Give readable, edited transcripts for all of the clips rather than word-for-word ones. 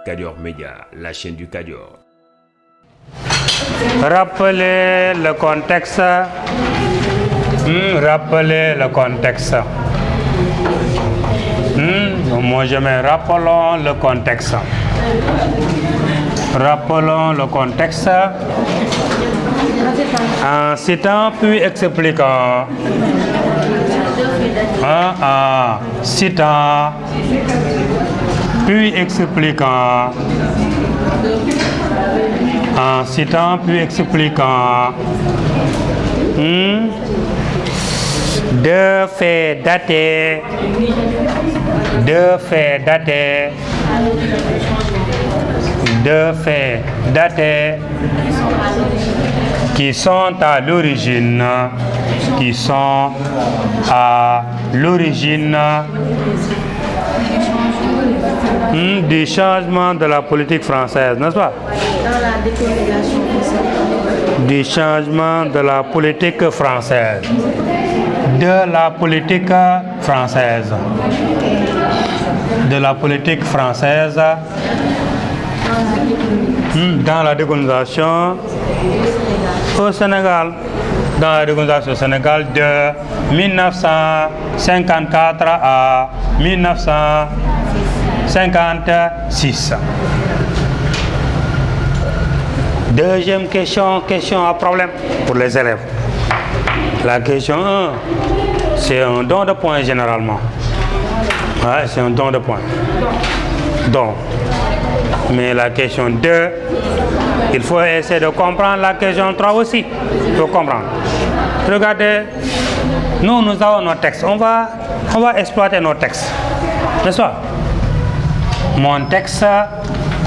Kadior Média, la chaîne du Kadior. Rappelez le contexte. Rappelez le contexte. Moi je mets rappelons le contexte. Rappelons le contexte en citant puis expliquant. Citant puis expliquant. En citant puis expliquant. Deux faits datés. Deux faits datés. Deux faits datés qui sont à l'origine, du changement de la politique française, n'est-ce pas? Dans la décolonisation française. Du changement de la politique française. De la politique française. De la politique française. Dans la décolonisation au Sénégal. Dans la décolonisation au Sénégal de 1954 à 1956. Deuxième question à problème pour les élèves. La question 1, c'est un don de points généralement. Ouais, c'est un don de points. Donc, mais la question 2, il faut essayer de comprendre la question 3 aussi. Il faut comprendre. Regardez, nous avons nos textes. On va exploiter nos textes. N'est-ce pas? Mon texte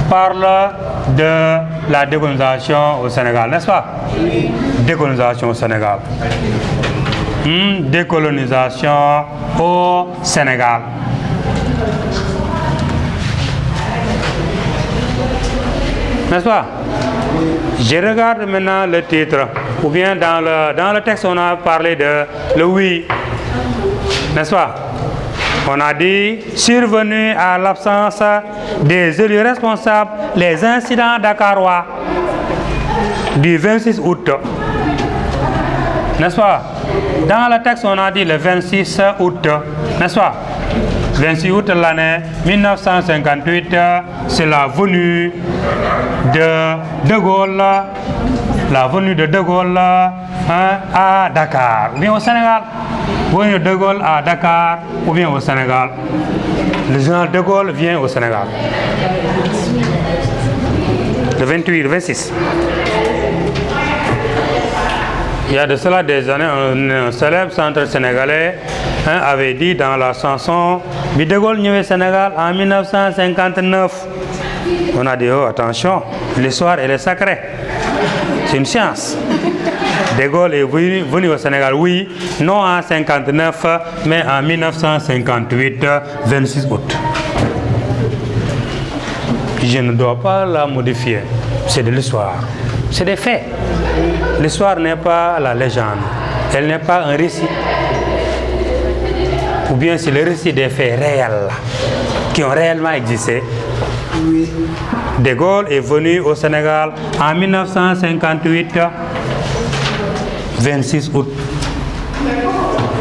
parle de la décolonisation au Sénégal, n'est-ce pas? Décolonisation au Sénégal. Décolonisation au Sénégal. N'est-ce pas? Je regarde maintenant le titre. Ou bien dans le texte, on a parlé de le oui. N'est-ce pas? On a dit, survenu à l'absence des élus responsables, les incidents dakarois du 26 août. N'est-ce pas? Dans le texte, on a dit le 26 août. N'est-ce pas? 26 août l'année 1958, c'est la venue de De Gaulle. La venue de De Gaulle à Dakar, ou bien au Sénégal. Venue de De Gaulle à Dakar, ou bien au Sénégal. Le général De Gaulle vient au Sénégal. Le 28, le 26. Il y a de cela des années, un célèbre centre sénégalais avait dit dans la chanson « De Gaulle vient au Sénégal en 1959 ». On a dit « Oh, attention, l'histoire elle est sacrée. C'est une science. De Gaulle est venu au Sénégal, oui, non en 1959, mais en 1958, 26 août. Je ne dois pas la modifier. C'est de l'histoire. C'est des faits. L'histoire n'est pas la légende. Elle n'est pas un récit. Ou bien c'est le récit des faits réels qui ont réellement existé. De Gaulle est venu au Sénégal en 1958, 26 août.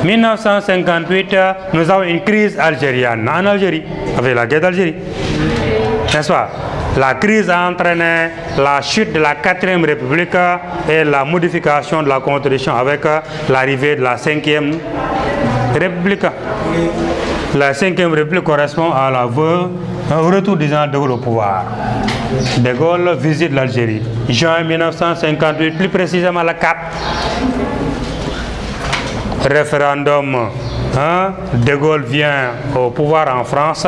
1958, nous avons une crise algérienne en Algérie, avec la guerre d'Algérie. N'est-ce pas? La crise a entraîné la chute de la 4e République et la modification de la Constitution avec l'arrivée de la 5e République. La 5e République correspond à au retour du général de Gaulle au pouvoir. De Gaulle visite l'Algérie. Juin 1958, plus précisément le 4. Référendum. De Gaulle vient au pouvoir en France.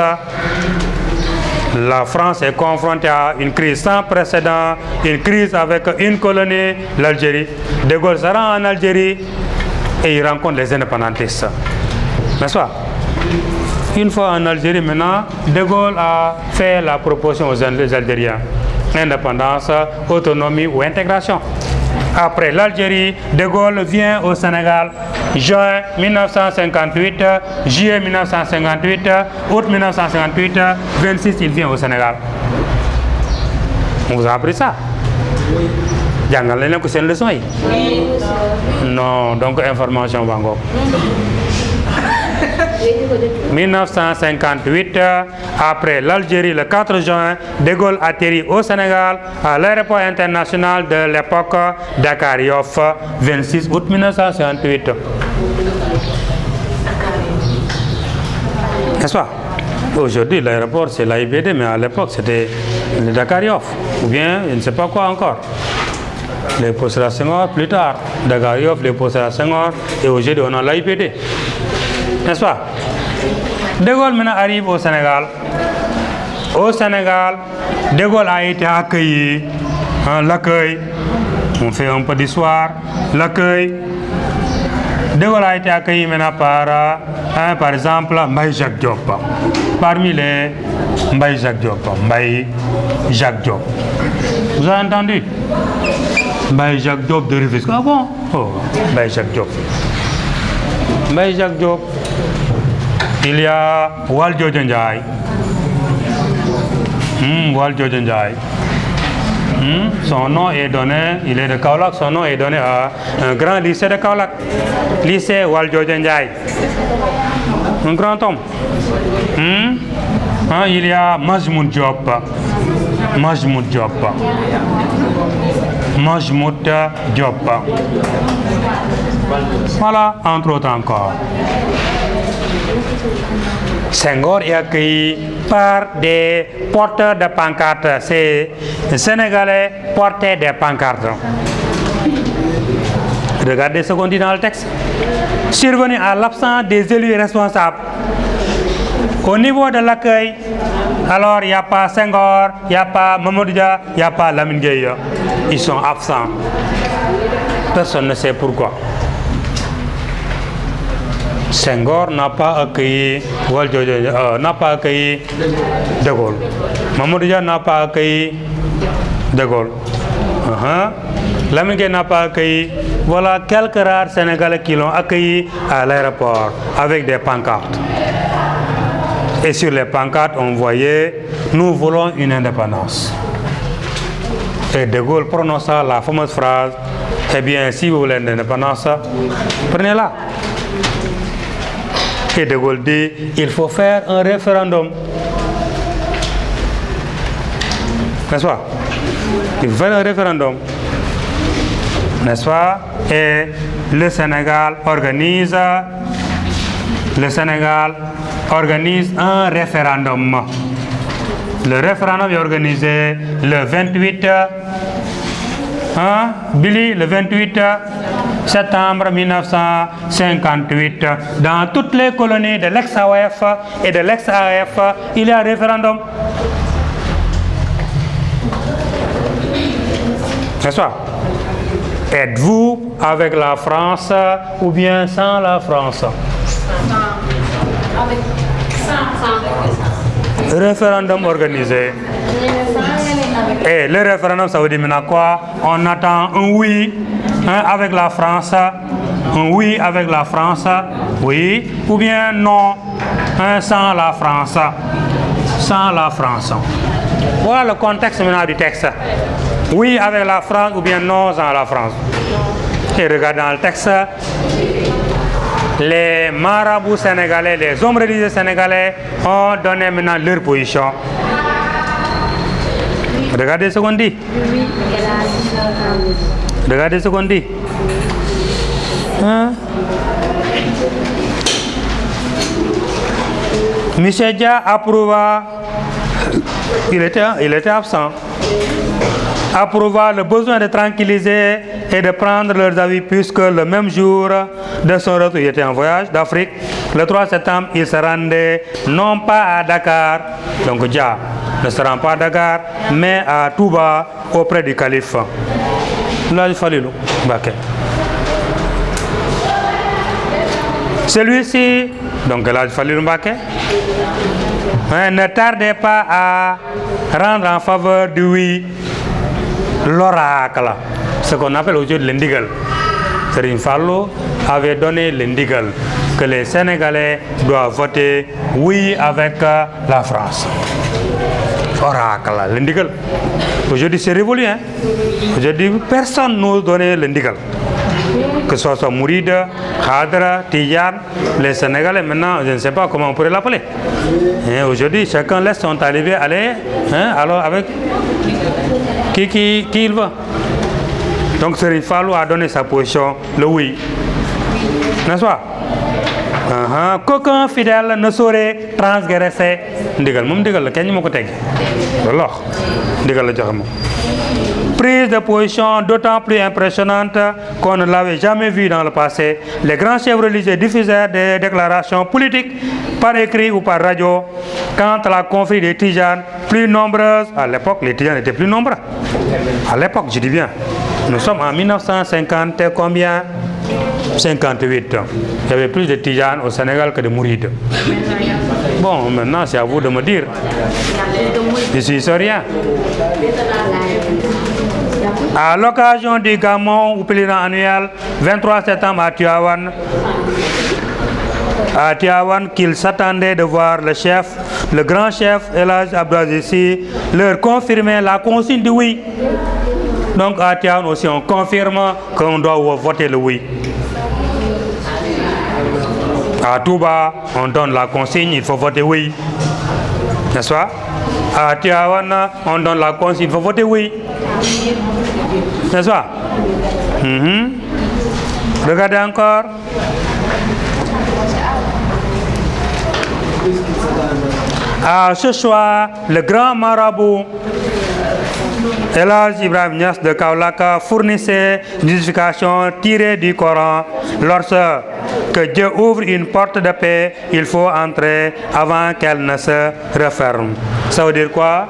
La France est confrontée à une crise sans précédent, une crise avec une colonie, l'Algérie. De Gaulle se rend en Algérie et il rencontre les indépendantistes. N'est-ce pas? Une fois en Algérie maintenant, De Gaulle a fait la proposition aux Algériens. Indépendance, autonomie ou intégration. Après l'Algérie, De Gaulle vient au Sénégal. juin 1958, juillet 1958, août 1958, 26, il vient au Sénégal. On vous a appris ça? Jangan lain que c'est une leçon. Non, donc information bango. 1958, après l'Algérie, le 4 juin, De Gaulle atterrit au Sénégal à l'aéroport international de l'époque Dakar Yoff, 26 août 1958. N'est-ce pas? Aujourd'hui, l'aéroport c'est l'AIBD, mais à l'époque c'était le Dakar Yoff, ou bien je ne sais pas quoi encore. Les postes à Senghor plus tard, Dakar Yoff, les postes à Senghor, et aujourd'hui on a l'AIBD. N'est-ce pas? De Gaulle maintenant arrive au Sénégal. Au Sénégal, De Gaulle a été accueilli. L'accueil, on fait un peu d'histoire. L'accueil, De Gaulle a été accueilli maintenant par exemple, Mbaye Jacques Diop. Parmi les Mbaye Jacques Diop. Mbaye Jacques Diop. Vous avez entendu? Mbaye Jacques Diop de Rufisque. Ah bon? Oh, Mbaye Jacques Diop. Mbaye Jacques Diop. Il y a Valdiodio Ndiaye. Valdiodio Ndiaye. Son nom est donné, il est de Kaolack, son nom est donné à un grand lycée de Kaolack. Lycée Valdiodio Ndiaye. Un grand homme. Il y a Majmoud Diop. Majmoud Diop. Majmoud Diop. Voilà, entre autres encore. Senghor est accueilli par des porteurs de pancartes. Ces Sénégalais portaient des pancartes. Regardez ce qu'on dit dans le texte. Survenu à l'absence des élus responsables. Au niveau de l'accueil, alors il n'y a pas Senghor, il n'y a pas Mamadou Dia, il n'y a pas Lamine Gueye. Ils sont absents. Personne ne sait pourquoi. Senghor n'a pas accueilli n'a pas accueilli De Gaulle. Mamadou Dia n'a pas accueilli De Gaulle. Lamine Gueye n'a pas accueilli. Voilà quelques rares Sénégalais qui l'ont accueilli à l'aéroport avec des pancartes. Et sur les pancartes, on voyait « Nous voulons une indépendance ». Et De Gaulle prononça la fameuse phrase « Eh bien, si vous voulez l'indépendance, prenez-la ». Et De Gaulle dit « Il faut faire un référendum ». N'est-ce pas? Il faut faire un référendum. N'est-ce pas? Et le Sénégal organise un référendum. Le référendum est organisé le 28 Billy, le 28 septembre 1958. Dans toutes les colonies de l'ex-AOF et de l'ex-AF, il y a un référendum. N'est-ce pas? Êtes-vous avec la France ou bien sans la France? Référendum organisé. Et le référendum, ça veut dire maintenant quoi? On attend un oui avec la France, un oui avec la France, oui, ou bien non sans la France, sans la France. Voilà le contexte maintenant du texte. Oui avec la France ou bien non sans la France. Et regardez dans le texte, les marabouts sénégalais, les hommes religieux sénégalais ont donné maintenant leur position. Regardez ce qu'on dit. Regardez ce qu'on dit. Michel Dia approuva, il était absent, approuva le besoin de tranquilliser et de prendre leurs avis puisque le même jour de son retour, il était en voyage d'Afrique. Le 3 septembre, il se rendait non pas à Dakar, donc Dia ne se rend pas à Dakar, mais à Touba auprès du calife. Là, il fallait le Mbacké. Celui-ci, donc là, il fallait le Mbacké, ne tardait pas à rendre en faveur du oui l'oracle, ce qu'on appelle aujourd'hui l'indigal. Serigne Fallou avait donné l'indigal que les Sénégalais doivent voter oui avec la France. Oracle, l'indigal. Aujourd'hui, c'est révolu. Hein? Aujourd'hui, personne n'ose donner l'indigal. Que ce soit Mouride, Khadra, Tijan, les Sénégalais, maintenant, je ne sais pas comment on pourrait l'appeler. Aujourd'hui, chacun laisse son talibé aller, hein, alors avec qui il veut. Donc, Serigne Fallou a donné sa position, le oui. N'est-ce pas? Qu'aucun fidèle ne saurait transgresser. Ndigal, mom ndigal la kenn moko tegg. Loolu ndigal la joxe mom. Prise de position d'autant plus impressionnante qu'on ne l'avait jamais vu dans le passé. Les grands chefs religieux diffusèrent des déclarations politiques par écrit ou par radio. Quant à la confrérie des Tijanes, plus nombreuse, à l'époque les Tijanes étaient plus nombreux. À l'époque, je dis bien, nous sommes en 1950 et combien? 58. Il y avait plus de Tijanes au Sénégal que de Mourides. Bon, maintenant c'est à vous de me dire. Je suis historien. À l'occasion du Gamon ou pèlerin annuel 23 septembre à Tiawan, qu'ils s'attendaient de voir le grand chef El Hadj Abdou Aziz Sy leur confirmer la consigne du oui. Donc à Tiawan aussi on confirme qu'on doit voter le oui. À Touba, on donne la consigne, il faut voter oui. N'est-ce pas? À Tiawan, on donne la consigne, il faut voter oui. N'est-ce pas? Regardez encore. À ce soir, le grand marabout El Hadj Ibrahim Niass de Kaolack fournissait une justification tirée du Coran. Lorsque Dieu ouvre une porte de paix, il faut entrer avant qu'elle ne se referme. Ça veut dire quoi?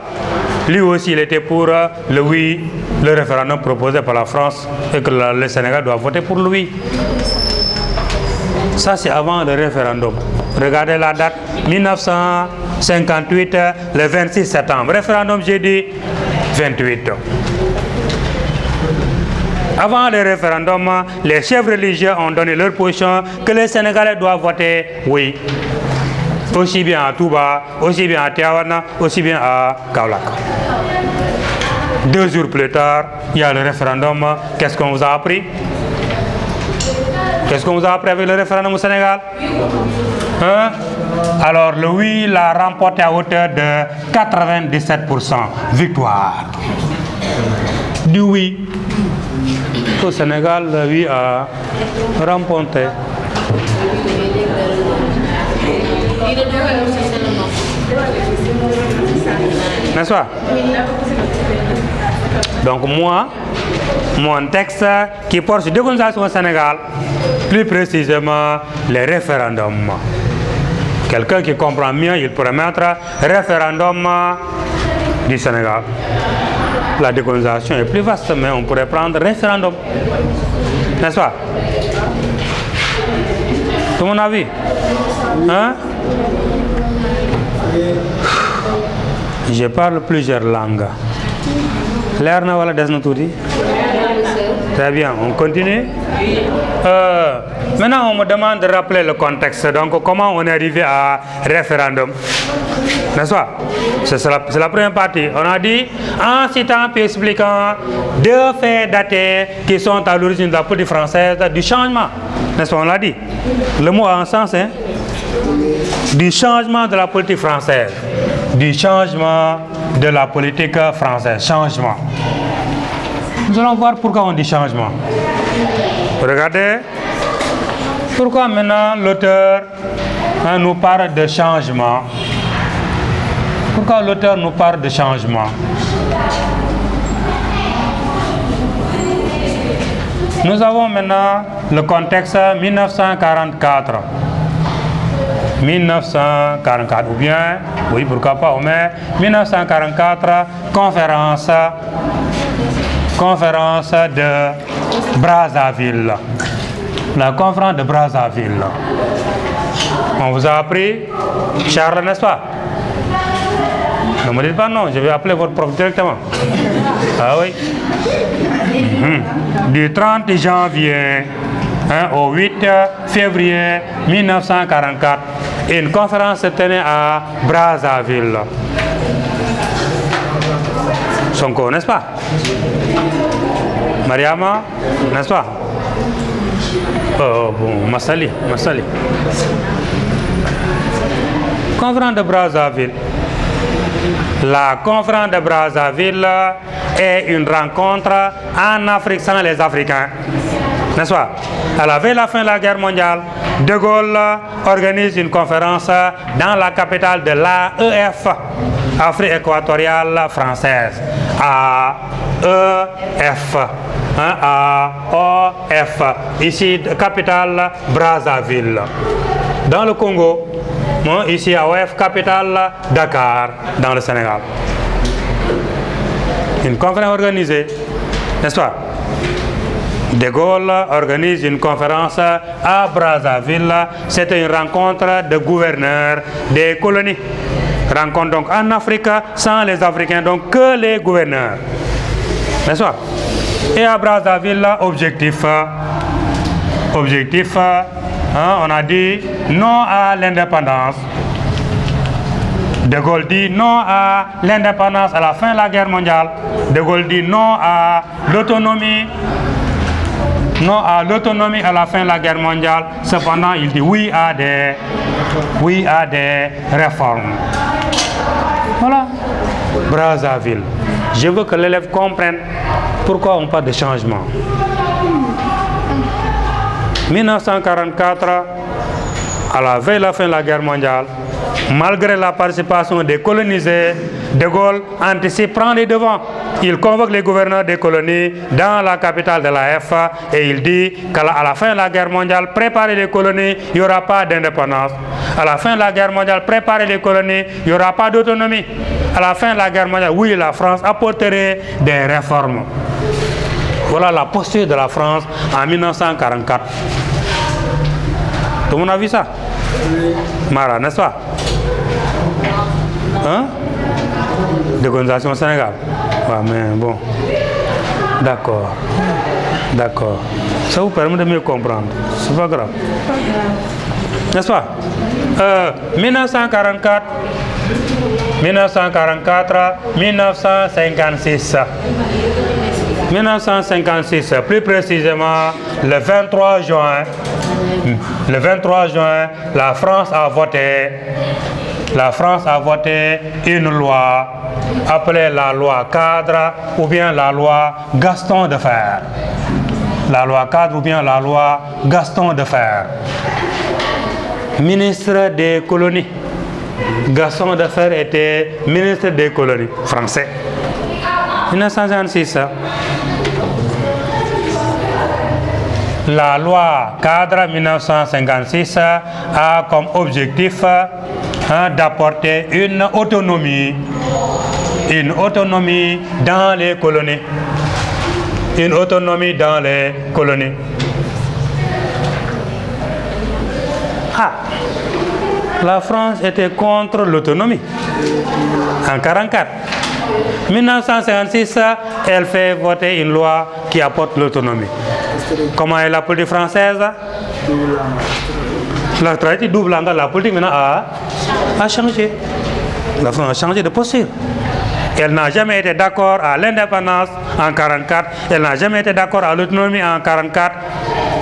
Lui aussi, il était pour le oui, le référendum proposé par la France et que le Sénégal doit voter pour le oui. Ça, c'est avant le référendum. Regardez la date, 1958, le 26 septembre. Référendum, j'ai dit 28. Avant le référendum, les chefs religieux ont donné leur position que les Sénégalais doivent voter oui. Aussi bien à Touba, aussi bien à Tiawana, aussi bien à Kaolack. 2 jours plus tard, il y a le référendum. Qu'est-ce qu'on vous a appris? Qu'est-ce qu'on vous a appris avec le référendum au Sénégal? Hein? Alors le oui l'a remporté à hauteur de 97%. Victoire du oui. Au Sénégal, le oui a remporté. N'est-ce pas? Donc moi, mon texte qui porte sur décolonisation au Sénégal, plus précisément les référendums. Quelqu'un qui comprend mieux, il pourrait mettre référendum du Sénégal. La décolonisation est plus vaste, mais on pourrait prendre référendum. N'est-ce pas? Tout mon avis? Hein? Je parle plusieurs langues. L'air n'a pas des notoudi. Très bien, on continue. Maintenant, on me demande de rappeler le contexte. Donc, comment on est arrivé à référendum? N'est-ce pas? C'est la première partie. On a dit, en citant puis expliquant 2 faits datés qui sont à l'origine de la politique française du changement. N'est-ce pas? On l'a dit. Le mot a un sens, hein? Du changement de la politique française. Du changement de la politique française. Changement. Nous allons voir pourquoi on dit changement. Regardez. Pourquoi maintenant l'auteur nous parle de changement? Pourquoi l'auteur nous parle de changement? Nous avons maintenant le contexte 1944. 1944 ou bien, oui pourquoi pas, on met 1944, conférence de Brazzaville. La conférence de Brazzaville. On vous a appris Charles, n'est-ce pas? Ne me dites pas non, je vais appeler votre prof directement. Ah oui. Du 30 janvier au 8 février 1944. Une conférence se tenait à Brazzaville. Sonko, n'est-ce pas? Mariama, n'est-ce pas? Oh, bon, Massali. Conférence de Brazzaville. La conférence de Brazzaville est une rencontre en Afrique sans les Africains. N'est-ce pas? À la veille de la fin de la guerre mondiale, De Gaulle organise une conférence dans la capitale de l'AEF, Afrique équatoriale française. AEF. AOF. Ici, capitale Brazzaville. Dans le Congo, ici AOF, capitale Dakar, dans le Sénégal. Une conférence organisée, n'est-ce pas? De Gaulle organise une conférence à Brazzaville. C'était une rencontre de gouverneurs des colonies. Rencontre donc en Afrique sans les Africains, donc que les gouverneurs. N'est-ce pas? Et à Brazzaville, objectif, on a dit non à l'indépendance. De Gaulle dit non à l'indépendance à la fin de la guerre mondiale. De Gaulle dit non à l'autonomie. Non à l'autonomie à la fin de la guerre mondiale. Cependant, il dit oui à des réformes. Voilà. Brazzaville. Je veux que l'élève comprenne pourquoi on parle de changement. 1944, à la veille de la fin de la guerre mondiale, malgré la participation des colonisés, De Gaulle anticipe, prend les devants. Il convoque les gouverneurs des colonies dans la capitale de l'AF et il dit qu'à la fin de la guerre mondiale, préparez les colonies, il n'y aura pas d'indépendance. À la fin de la guerre mondiale, préparez les colonies, il n'y aura pas d'autonomie. À la fin de la guerre mondiale, oui, la France apporterait des réformes. Voilà la posture de la France en 1944. Tout le monde a vu ça? Mara, n'est-ce pas? Hein? Décolonisation au Sénégal. Ouais, mais bon. D'accord. Ça vous permet de mieux comprendre. C'est pas grave. N'est-ce pas? 1944, 1956. 1956, plus précisément le 23 juin, la France a voté une loi appelée la loi cadre ou bien la loi Gaston Defferre. La loi cadre ou bien la loi Gaston Defferre. Ministre des colonies. Gaston Defferre était ministre des colonies français. 1956. La loi cadre 1956 a comme objectif d'apporter une autonomie dans les colonies. Une autonomie dans les colonies. La France était contre l'autonomie en 1944. 1956, elle fait voter une loi qui apporte l'autonomie. Comment est la politique française? La tradition double langage, la politique maintenant a changé. La France a changé de posture. Elle n'a jamais été d'accord à l'indépendance en 1944. Elle n'a jamais été d'accord à l'autonomie en 1944.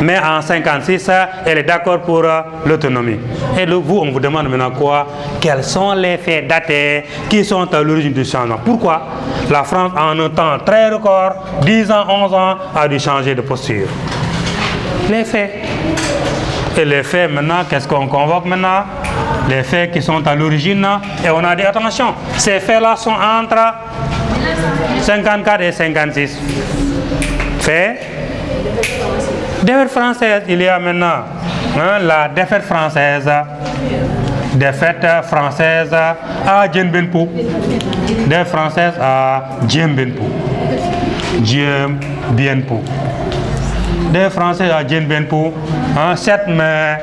Mais en 1956, elle est d'accord pour l'autonomie. Et vous, on vous demande maintenant quoi? Quels sont les faits datés qui sont à l'origine du changement? Pourquoi la France, en un temps très record, 10 ans, 11 ans, a dû changer de posture? Les faits. Et les faits, maintenant, qu'est-ce qu'on convoque maintenant? Les faits qui sont à l'origine. Et on a dit, attention, ces faits-là sont entre 54 et 56. Faits. Défaite française, il y a maintenant la défaite française à Dien Bien Phu. Défaite française à Dien Bien Phu. Défaite française à Dien Bien Phu, 7 mai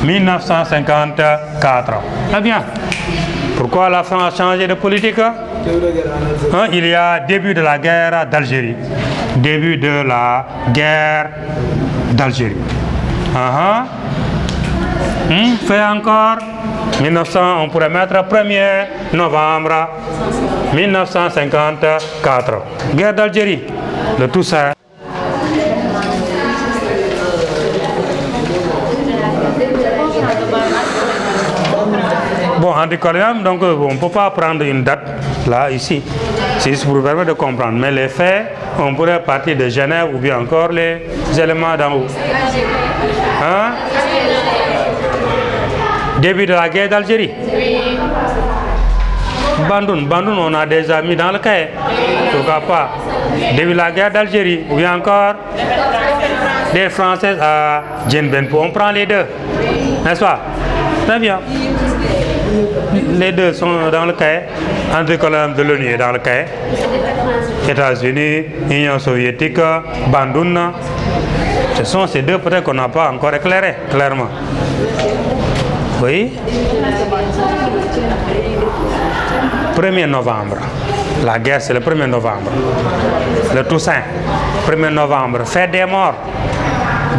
1954. Très bien. Pourquoi la France a changé de politique? Il y a début de la guerre d'Algérie. Début de la guerre d'Algérie. Fait encore 1900, on pourrait mettre 1er novembre 1954. Guerre d'Algérie, le Toussaint. Bon, anticolonialisme, donc on ne peut pas prendre une date là, ici. C'est juste pour vous permettre de comprendre. Mais les faits, on pourrait partir de Genève ou bien encore les éléments d'en haut. Début de la guerre d'Algérie. Bandoun, on a déjà mis dans le cahier. Pourquoi pas? Début de la guerre d'Algérie, ou bien encore des Françaises à Djenbenpo. On prend les deux, n'est-ce pas? Très bien. Les deux sont dans le cahier. Anticolonialisme de l'ONU est dans le cahier. États-Unis, Union soviétique, Bandoun. Ce sont ces deux peut-être qu'on n'a pas encore éclairé clairement. Oui. 1er novembre. La guerre, c'est le 1er novembre. Le Toussaint, 1er novembre. Fête des morts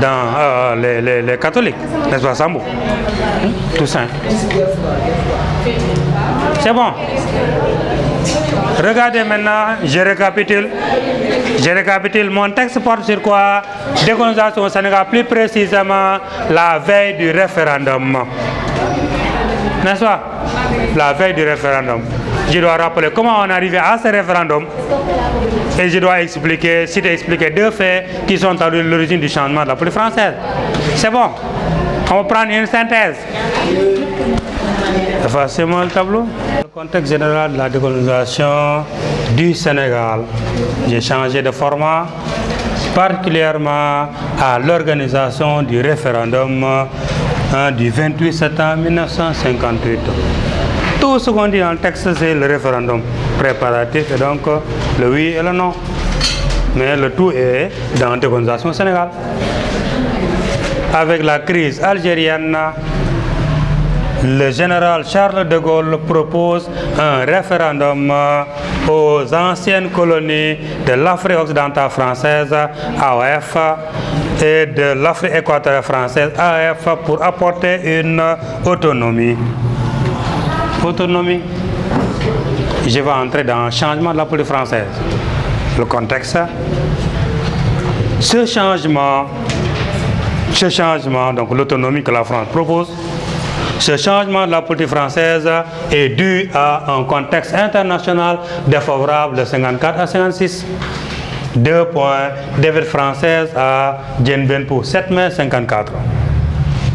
dans les catholiques, n'est-ce pas, Sambou? Toussaint. C'est bon. Regardez maintenant, je récapitule. Mon texte porte sur quoi? Décolonisation au Sénégal, plus précisément la veille du référendum. N'est-ce pas? La veille du référendum. Je dois rappeler comment on est arrivé à ce référendum et je dois expliquer deux faits qui sont à l'origine du changement de la politique française. C'est bon? On va prendre une synthèse. Effacez-moi le tableau. Le contexte général de la décolonisation du Sénégal. J'ai changé de format, particulièrement à l'organisation du référendum du 28 septembre 1958. Tout ce qu'on dit dans le texte, c'est le référendum préparatif, et donc le oui et le non. Mais le tout est dans la décolonisation au Sénégal. Avec la crise algérienne, le général Charles de Gaulle propose un référendum aux anciennes colonies de l'Afrique occidentale française, AOF, et de l'Afrique équatoriale française, AF, pour apporter une autonomie. Autonomie. Je vais entrer dans le changement de la politique française. Le contexte. Ce changement, donc l'autonomie que la France propose, ce changement de la politique française est dû à un contexte international défavorable de 54 à 56. 2 points, défaite française à Djenbenpo, 7 mai 54.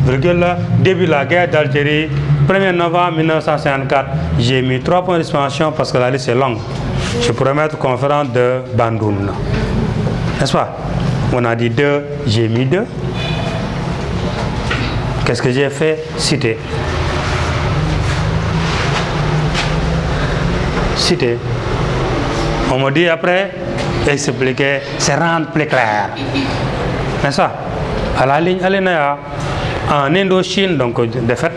Début de la guerre d'Algérie, 1er novembre 1954. J'ai mis 3 points de suspension parce que la liste est longue. Je pourrais mettre conférence de Bandoun. N'est-ce pas? On a dit 2, j'ai mis 2. Qu'est-ce que j'ai fait? Citer. On me dit après, expliquer, c'est rendre plus clair. N'est-ce pas? À la ligne alinéa, en Indochine, donc défaite.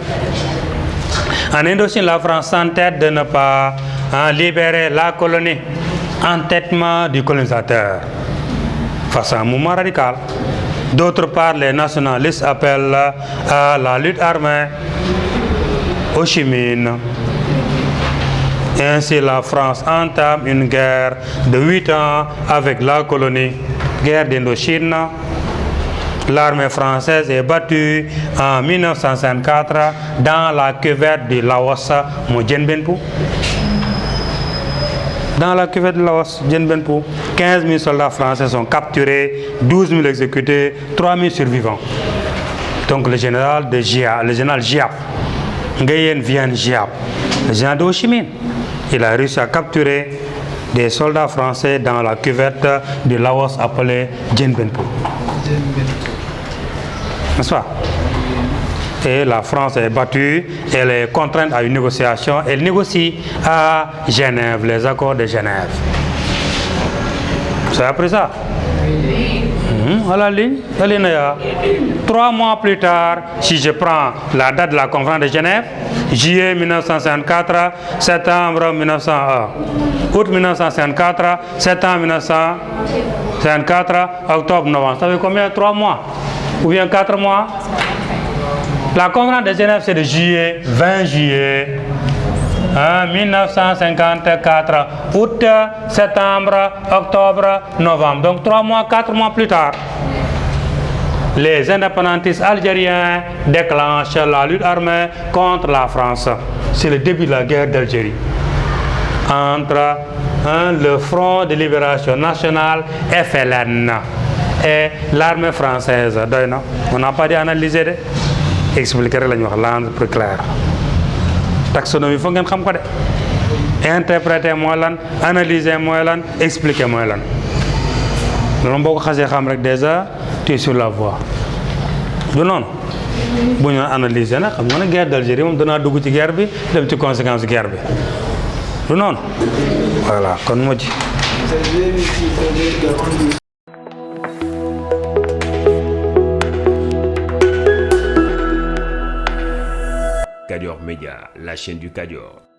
En Indochine, la France s'entête de ne pas libérer la colonie. Entêtement du colonisateur face à un mouvement radical. D'autre part, les nationalistes appellent à la lutte armée, Ho Chi Minh. Ainsi, la France entame une guerre de 8 ans avec la colonie, guerre d'Indochine. L'armée française est battue en 1954 dans la cuvette du Laos, Djenbenpo. Dans la cuvette de Laos, Djenbenpo, 15 000 soldats français sont capturés, 12 000 exécutés, 3 000 survivants. Donc le général Giap, Nguyen Vian Giap, le général de Ho Chi Minh, il a réussi à capturer des soldats français dans la cuvette du Laos appelée Djenbenpo. N'est-ce pas? Et la France est battue, elle est contrainte à une négociation, elle négocie à Genève, les accords de Genève. Vous avez appris ça? À la ligne, 3 mois plus tard, si je prends la date de la conférence de Genève, juillet 1954, septembre 1901, août 1954, septembre 1954, octobre, novembre, ça fait combien? 3 mois. ou bien 4 mois. La conférence de Genève, c'est de juillet, 20 juillet 1954, août, septembre, octobre, novembre. Donc 3 mois, 4 mois plus tard, les indépendantistes algériens déclenchent la lutte armée contre la France. C'est le début de la guerre d'Algérie entre le Front de libération nationale, FLN, et l'armée française. On n'a pas dit analyser, expliquer la langue plus claire. Taxonomie, il faut que vous sachiez. Interpréter moi lan, analyser moi lan, expliquer moi lan. Nous avons déjà, tu es sur la voie. Du non. Si on analyse la guerre d'Algérie, on donne une guerre, des conséquences de guerre. Du non. Voilà, comme je dis. Kadior Média, la chaîne du Kadior.